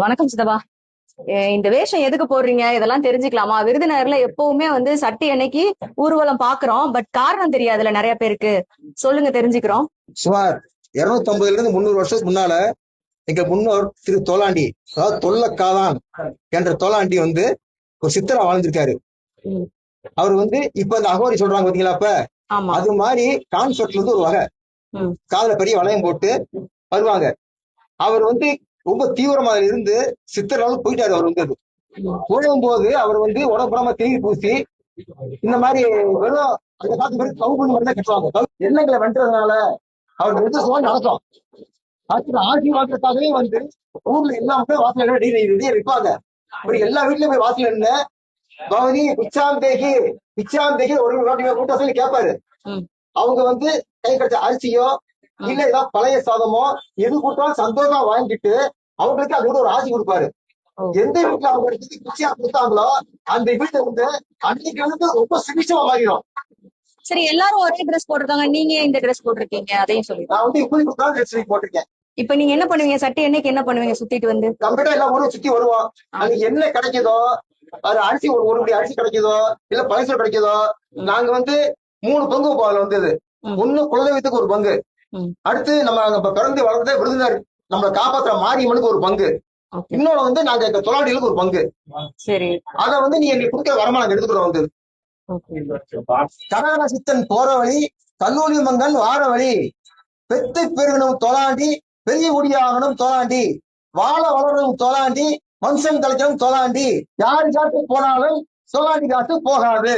வணக்கம் சித்தப்பா. இந்த வேஷம் எதுக்கு போடுறீங்க இதெல்லாம் தெரிஞ்சுக்கலாமா? விருதுநகர்ல எப்பவுமே வந்து சட்டி அன்னைக்கு ஊர்வலம் பாக்குறோம், பட் காரணம் தெரியாதுல நிறைய பேருக்கு. சொல்லுங்க, தெரிஞ்சுக்கிறோம். சுமார் 250 இருந்து 300 வருஷத்துக்கு முன்னால எங்க முன்னோர் திரு தோலாண்டி, அதாவது தொல்லக்காதான் என்ற தோலாண்டி வந்து ஒரு சித்தரா வாழ்ந்திருக்காரு. அவர் வந்து இப்ப இந்த அகோரி சொல்றாங்க பாத்தீங்களா, அப்ப அது மாதிரி கான்செப்ட்ல இருந்து ஒரு வகை காதுல பெரிய வளையம் போட்டு வருவாங்க. அவர் வந்து ரொம்ப தீவிரமா இருந்து சித்தரால போயிட்டாரு. அவர் வந்து போகும்போது அவர் வந்து உடம்புறமா தேங்கி பூசி இந்த மாதிரி வெறும் அந்த காலத்து பேர் கவுபுணி மட்டும் தான் கட்டுவாங்க. எண்ணங்களை வென்றதுனால அவர் வந்து சுவாமி நடக்கும். அடுத்து ஆட்சி வாக்குறதுக்காகவே வந்து ஊர்ல எல்லா மக்களும் வாசல் வெளியே வைப்பாங்க. அப்படி எல்லா வீட்லயும் போய் வாசல் என்ன பவனி பிச்சாந்தேகி ஒரு கூட்டம் சொல்லி கேட்பாரு. அவங்க வந்து கை கட்ட அரிசியோ இல்ல ஏதாவது பழைய சாதமோ எது கொடுத்தாலும் சந்தோஷமா வாங்கிட்டு அவங்களுக்கு அது ஒரு ஆட்சி கொடுப்பாரு. எந்த வீட்டுல அவங்க பிச்சையா கொடுத்தாங்களோ அந்த வீட்டை வந்து அன்னைக்கு வந்து ரொம்ப சுபிச்சமா மாறிடும். சரி, எல்லாரும் ஒரே ட்ரெஸ் போட்டிருக்காங்க, நீங்க இந்த ட்ரெஸ் போட்டிருக்கீங்க, அதையும் சொல்லி. நான் வந்து இப்படி ட்ரெஸ் போட்டிருக்கேன். இப்ப நீங்க என்ன பண்ணுவீங்க? சட்டி என்னைக்கு என்ன பண்ணுவீங்க? சுத்திட்டு வந்து கம்ப்யூட்டர் எல்லா ஊரும் சுத்தி வருவோம். அங்க என்ன கிடைக்குதோ, அது அரிசி ஒரு முடி அரிசி கிடைக்குதோ இல்ல பழசு கிடைக்குதோ, நாங்க வந்து 3 பங்கு போகல வந்தது. ஒண்ணு குலதெய்வத்துக்கு ஒரு பங்கு, அடுத்து நம்ம பிறந்து வளர்ந்த விருதுநர் நம்மளை காப்பாத்துற மாரியம்மனுக்கு ஒரு பங்கு, இன்னொன்னு வந்து நாங்க தொலாடிகளுக்கு ஒரு பங்கு. சரி, அத வந்து நீ எங்களுக்கு கொடுக்க வரமா நாங்க எடுத்துக்கிறோம். வந்து கனகன சித்தன் போற வழி, கல்லூரி மங்கன் வார வழி, பெத்து பெருகணும் தோலாண்டி, பெரிய குடியாகணும் தோலாண்டி, வாழ வளரணும் தோலாண்டி, மனுஷன் தலைக்கணும் தோலாண்டி, யாரு காசு போனாலும் சோலாண்டி காசு போகாது.